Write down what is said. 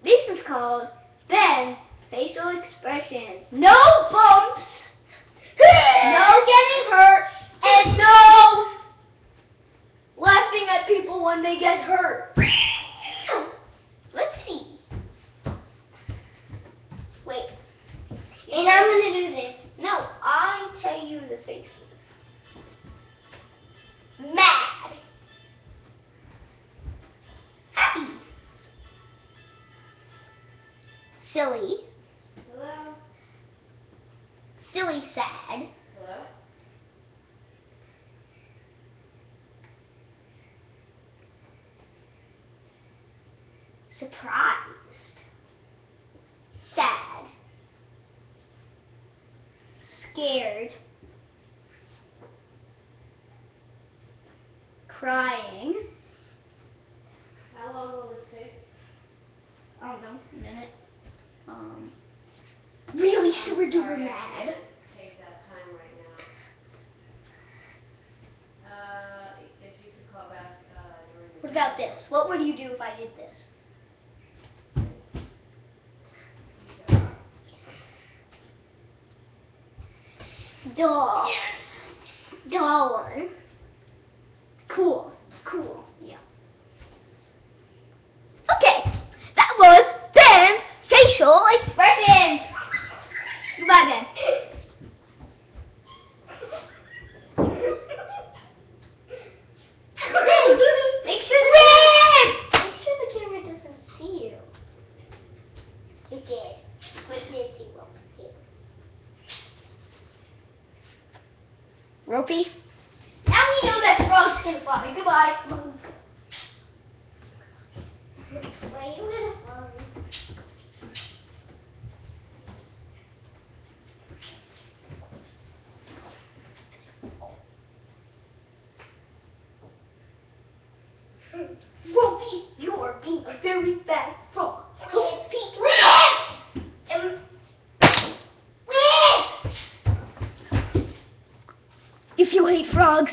This is called Ben's facial expressions. No bumps, no getting hurt, and no laughing at people when they get hurt. Let's see. Wait. And I'm going to do this. No, I tell you the faces. Mad. Happy. Silly. Hello? Silly sad. Hello? Surprised. Sad. Scared. Crying. How long will this take? I don't know, a minute. Really super duper Sorry, I mad. can't take that time right now. If you could call back during the What about this? What would you do if I did this? Doll. Dollar. Cool. Cool. Yeah. Okay. That was Ben's facial expressions. Goodbye, Ben. Make sure the camera doesn't see you. It did. But Nancy won't see you. Ropey? Now we know that frogs can fly. Goodbye. Why are you gonna fly? Ropey, you're being a very bad frog. If you hate frogs,